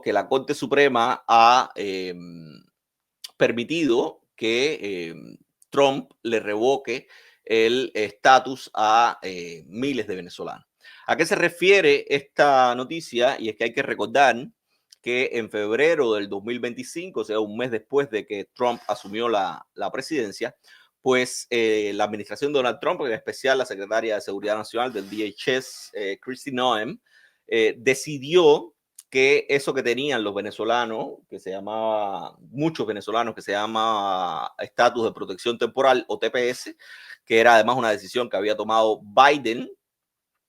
que la Corte Suprema ha permitido que Trump le revoque el estatus a miles de venezolanos. ¿A qué se refiere esta noticia? Y es que hay que recordar que en febrero del 2025, o sea, un mes después de que Trump asumió la presidencia, pues la administración de Donald Trump, en especial la secretaria de Seguridad Nacional del DHS, Kristi Noem, decidió que eso que tenían los venezolanos, que se llamaba, muchos venezolanos, que se llama estatus de protección temporal o TPS, que era además una decisión que había tomado Biden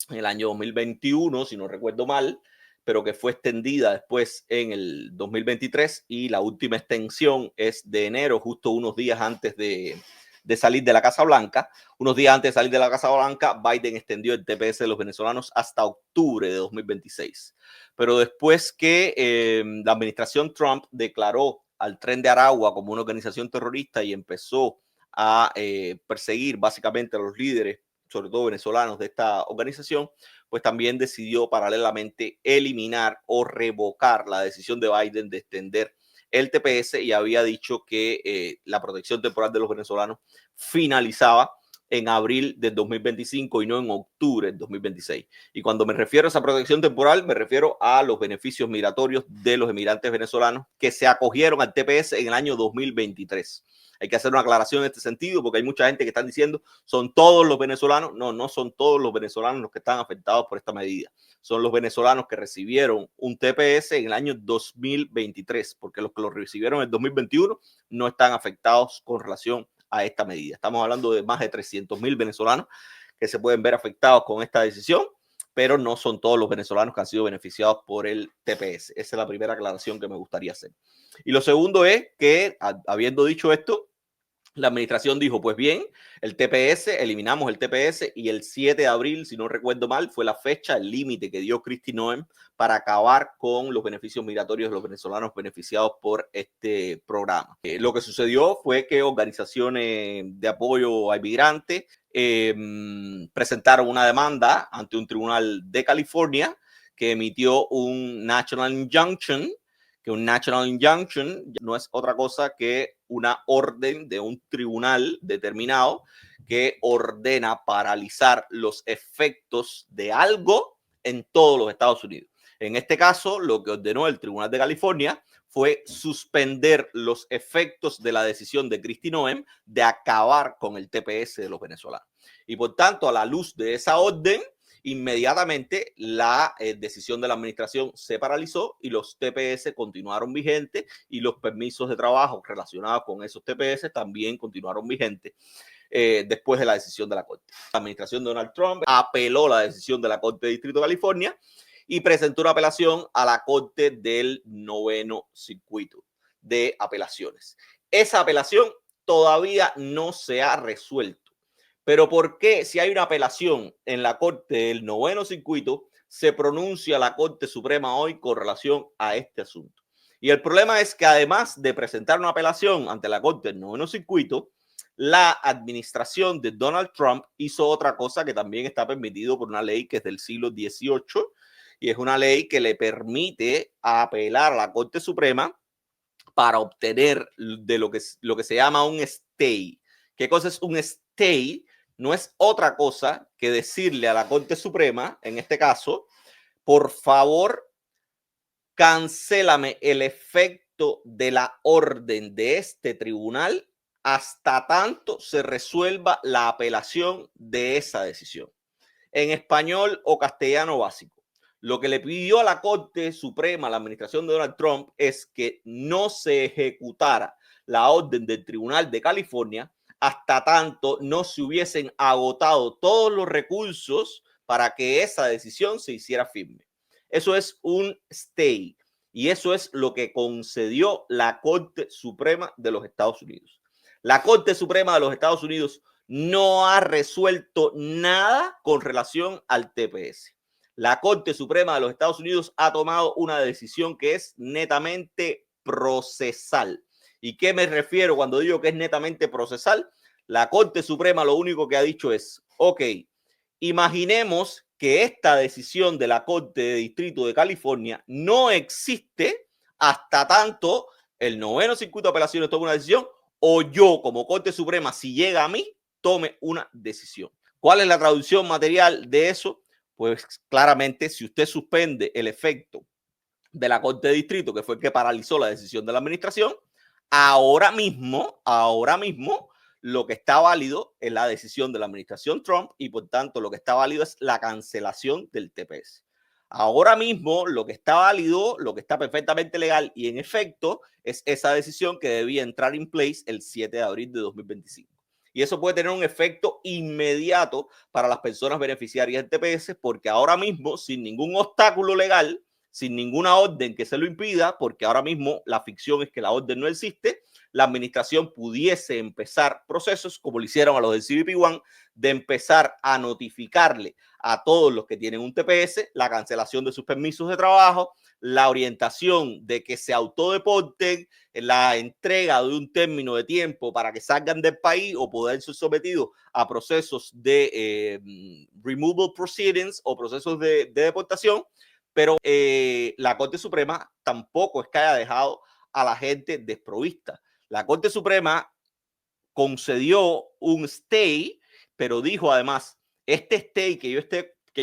en el año 2021, si no recuerdo mal, pero que fue extendida después en el 2023 y la última extensión es de enero, justo unos días antes de salir de la Casa Blanca. Unos días antes de salir de la Casa Blanca, Biden extendió el TPS de los venezolanos hasta octubre de 2026. Pero después que la administración Trump declaró al Tren de Aragua como una organización terrorista y empezó a perseguir básicamente a los líderes, sobre todo venezolanos, de esta organización, pues también decidió paralelamente eliminar o revocar la decisión de Biden de extender el TPS y había dicho que la protección temporal de los venezolanos finalizaba en abril del 2025 y no en octubre del 2026. Y cuando me refiero a esa protección temporal, me refiero a los beneficios migratorios de los emigrantes venezolanos que se acogieron al TPS en el año 2023. Hay que hacer una aclaración en este sentido porque hay mucha gente que están diciendo son todos los venezolanos. No, no son todos los venezolanos los que están afectados por esta medida. Son los venezolanos que recibieron un TPS en el año 2023, porque los que lo recibieron en el 2021 no están afectados con relación a esta medida. Estamos hablando de más de 300,000 venezolanos que se pueden ver afectados con esta decisión, pero no son todos los venezolanos que han sido beneficiados por el TPS. Esa es la primera aclaración que me gustaría hacer. Y lo segundo es que, habiendo dicho esto, la administración dijo, pues bien, el TPS, eliminamos el TPS y el 7 de abril, si no recuerdo mal, fue la fecha, el límite que dio Kristi Noem para acabar con los beneficios migratorios de los venezolanos beneficiados por este programa. Lo que sucedió fue que organizaciones de apoyo a inmigrantes presentaron una demanda ante un tribunal de California que emitió un National Injunction, que un National Injunction no es otra cosa que una orden de un tribunal determinado que ordena paralizar los efectos de algo en todos los Estados Unidos. En este caso, lo que ordenó el Tribunal de California fue suspender los efectos de la decisión de Kristi Noem de acabar con el TPS de los venezolanos. Y por tanto, a la luz de esa orden, inmediatamente la decisión de la administración se paralizó y los TPS continuaron vigentes y los permisos de trabajo relacionados con esos TPS también continuaron vigentes después de la decisión de la Corte. La administración de Donald Trump apeló la decisión de la Corte de Distrito de California y presentó una apelación a la Corte del Noveno Circuito de Apelaciones. Esa apelación todavía no se ha resuelto. Pero ¿por qué si hay una apelación en la Corte del Noveno Circuito se pronuncia la Corte Suprema hoy con relación a este asunto? Y el problema es que además de presentar una apelación ante la Corte del Noveno Circuito, la administración de Donald Trump hizo otra cosa que también está permitido por una ley que es del siglo XVIII y es una ley que le permite apelar a la Corte Suprema para obtener de lo que se llama un stay. ¿Qué cosa es un stay? No es otra cosa que decirle a la Corte Suprema, en este caso, por favor, cancélame el efecto de la orden de este tribunal hasta tanto se resuelva la apelación de esa decisión. En español o castellano básico. Lo que le pidió a la Corte Suprema, a la administración de Donald Trump, es que no se ejecutara la orden del Tribunal de California hasta tanto no se hubiesen agotado todos los recursos para que esa decisión se hiciera firme. Eso es un stay y eso es lo que concedió la Corte Suprema de los Estados Unidos. La Corte Suprema de los Estados Unidos no ha resuelto nada con relación al TPS. La Corte Suprema de los Estados Unidos ha tomado una decisión que es netamente procesal. ¿Y qué me refiero cuando digo que es netamente procesal? La Corte Suprema lo único que ha dicho es, ok, imaginemos que esta decisión de la Corte de Distrito de California no existe hasta tanto el noveno circuito de apelaciones tome una decisión o yo como Corte Suprema, si llega a mí, tome una decisión. ¿Cuál es la traducción material de eso? Pues claramente, si usted suspende el efecto de la Corte de Distrito, que fue el que paralizó la decisión de la administración, ahora mismo, lo que está válido es la decisión de la administración Trump y por tanto lo que está válido es la cancelación del TPS. Ahora mismo lo que está válido, lo que está perfectamente legal y en efecto es esa decisión que debía entrar en place el 7 de abril de 2025. Y eso puede tener un efecto inmediato para las personas beneficiarias del TPS porque ahora mismo, sin ningún obstáculo legal, sin ninguna orden que se lo impida, porque ahora mismo la ficción es que la orden no existe, la administración pudiese empezar procesos, como lo hicieron a los del CBP-1, de empezar a notificarle a todos los que tienen un TPS la cancelación de sus permisos de trabajo, la orientación de que se autodeporten, la entrega de un término de tiempo para que salgan del país o poder ser sometidos a procesos de removal proceedings o procesos de deportación. Pero la Corte Suprema tampoco es que haya dejado a la gente desprovista. La Corte Suprema concedió un stay, pero dijo además, este stay que yo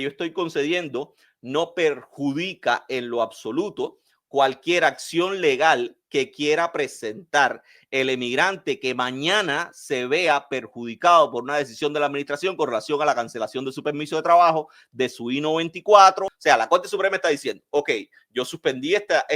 estoy concediendo no perjudica en lo absoluto cualquier acción legal que quiera presentar el emigrante que mañana se vea perjudicado por una decisión de la administración con relación a la cancelación de su permiso de trabajo, de su I-94. O sea, la Corte Suprema está diciendo, ok, yo suspendí esta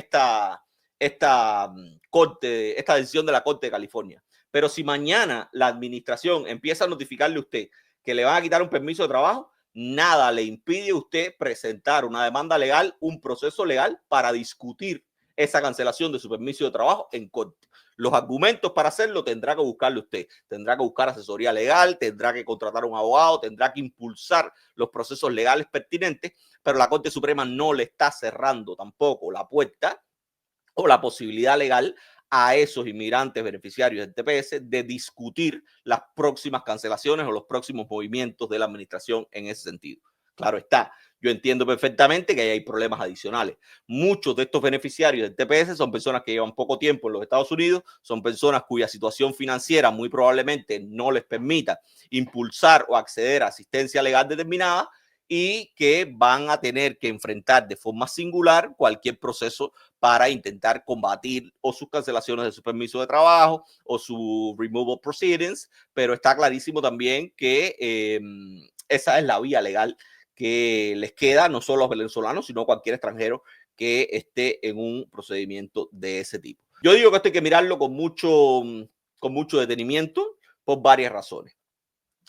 decisión de la Corte de California. Pero si mañana la administración empieza a notificarle a usted que le van a quitar un permiso de trabajo, nada le impide a usted presentar una demanda legal, un proceso legal para discutir esa cancelación de su permiso de trabajo en corte. Los argumentos para hacerlo tendrá que buscarle usted. Tendrá que buscar asesoría legal, tendrá que contratar a un abogado, tendrá que impulsar los procesos legales pertinentes, pero la Corte Suprema no le está cerrando tampoco la puerta o la posibilidad legal a esos inmigrantes beneficiarios del TPS de discutir las próximas cancelaciones o los próximos movimientos de la administración en ese sentido. Claro está, yo entiendo perfectamente que hay problemas adicionales. Muchos de estos beneficiarios del TPS son personas que llevan poco tiempo en los Estados Unidos, son personas cuya situación financiera muy probablemente no les permita impulsar o acceder a asistencia legal determinada y que van a tener que enfrentar de forma singular cualquier proceso para intentar combatir o sus cancelaciones de su permiso de trabajo o su removal proceedings, pero está clarísimo también que esa es la vía legal que les queda no solo a los venezolanos, sino a cualquier extranjero que esté en un procedimiento de ese tipo. Yo digo que esto hay que mirarlo con mucho detenimiento por varias razones.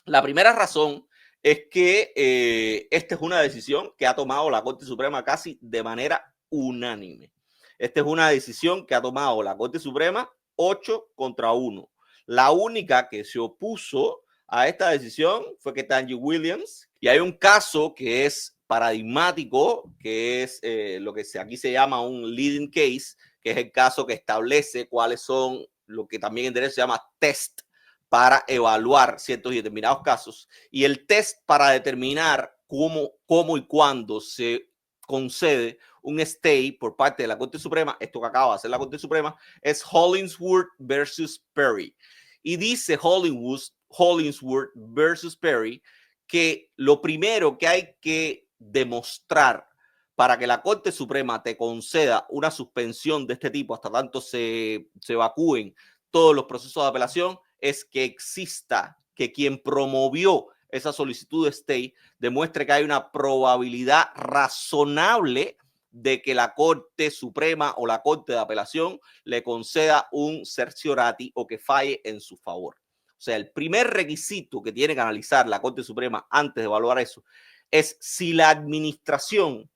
La primera razón es que esta es una decisión que ha tomado la Corte Suprema casi de manera unánime. Esta es una decisión que ha tomado la Corte Suprema 8-1. La única que se opuso a esta decisión fue Ketanji Williams. Y hay un caso que es paradigmático, que es lo que aquí se llama un leading case, que es el caso que establece cuáles son lo que también en derecho se llama test para evaluar ciertos y determinados casos. Y el test para determinar cómo y cuándo se concede un stay por parte de la Corte Suprema, esto que acaba de hacer la Corte Suprema, es Hollingsworth versus Perry. Y dice Hollingsworth versus Perry que lo primero que hay que demostrar para que la Corte Suprema te conceda una suspensión de este tipo hasta tanto se evacúen todos los procesos de apelación es que exista, que quien promovió esa solicitud de stay demuestre que hay una probabilidad razonable de que la Corte Suprema o la Corte de Apelación le conceda un certiorari o que falle en su favor. O sea, el primer requisito que tiene que analizar la Corte Suprema antes de evaluar eso es si la administración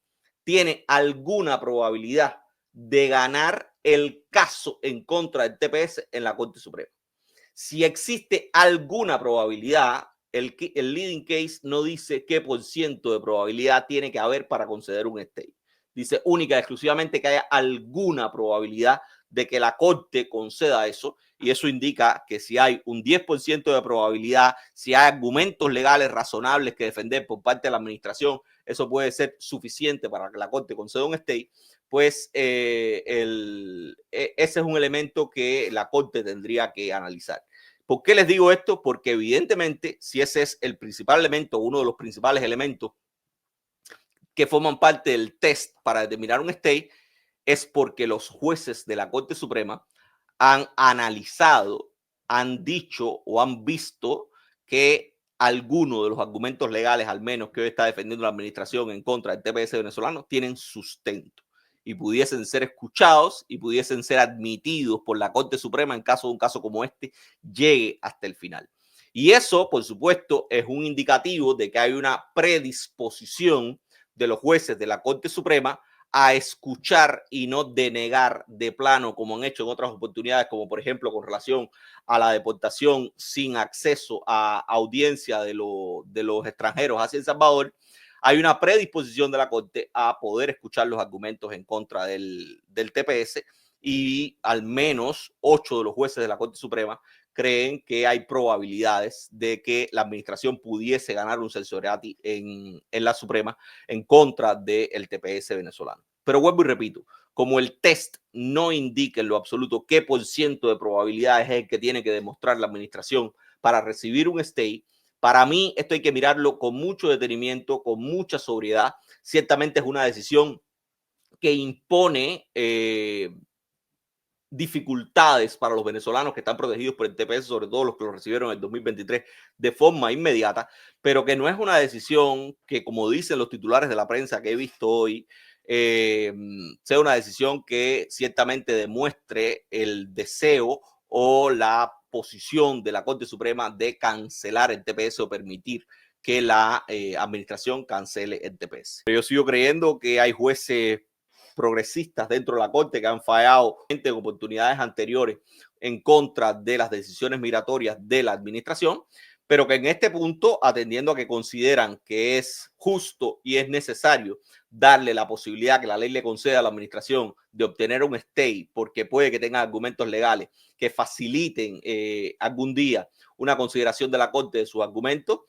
tiene alguna probabilidad de ganar el caso en contra del TPS en la Corte Suprema. Si existe alguna probabilidad, el leading case no dice qué por ciento de probabilidad tiene que haber para conceder un stay. Dice única y exclusivamente que haya alguna probabilidad de que la Corte conceda eso, y eso indica que si hay un 10% de probabilidad, si hay argumentos legales razonables que defender por parte de la administración, eso puede ser suficiente para que la Corte conceda un stay, pues ese es un elemento que la Corte tendría que analizar. ¿Por qué les digo esto? Porque evidentemente, si ese es el principal elemento, uno de los principales elementos que forman parte del test para determinar un stay, es porque los jueces de la Corte Suprema han analizado, han dicho o han visto que algunos de los argumentos legales, al menos que hoy está defendiendo la administración en contra del TPS venezolano, tienen sustento y pudiesen ser escuchados y pudiesen ser admitidos por la Corte Suprema en caso de un caso como este llegue hasta el final. Y eso, por supuesto, es un indicativo de que hay una predisposición de los jueces de la Corte Suprema a escuchar y no denegar de plano, como han hecho en otras oportunidades, como por ejemplo con relación a la deportación sin acceso a audiencia de los extranjeros hacia El Salvador. Hay una predisposición de la Corte a poder escuchar los argumentos en contra del TPS y al menos 8 de los jueces de la Corte Suprema creen que hay probabilidades de que la administración pudiese ganar un certiorari en la Suprema en contra del TPS venezolano. Pero vuelvo y repito, como el test no indica en lo absoluto qué por ciento de probabilidades es el que tiene que demostrar la administración para recibir un stay, para mí esto hay que mirarlo con mucho detenimiento, con mucha sobriedad. Ciertamente es una decisión que impone dificultades para los venezolanos que están protegidos por el TPS, sobre todo los que lo recibieron en el 2023 de forma inmediata, pero que no es una decisión que, como dicen los titulares de la prensa que he visto hoy, sea una decisión que ciertamente demuestre el deseo o la posición de la Corte Suprema de cancelar el TPS o permitir que la administración cancele el TPS. Yo sigo creyendo que hay jueces progresistas dentro de la Corte que han fallado en oportunidades anteriores en contra de las decisiones migratorias de la administración, pero que en este punto, atendiendo a que consideran que es justo y es necesario darle la posibilidad que la ley le conceda a la administración de obtener un stay, porque puede que tenga argumentos legales que faciliten algún día una consideración de la Corte de sus argumentos,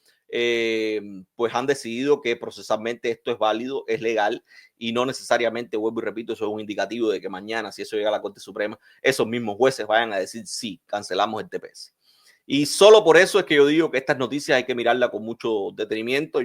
pues han decidido que procesalmente esto es válido, es legal y no necesariamente, vuelvo y repito, eso es un indicativo de que mañana, si eso llega a la Corte Suprema, esos mismos jueces vayan a decir sí, cancelamos el TPS. Y solo por eso es que yo digo que estas noticias hay que mirarlas con mucho detenimiento.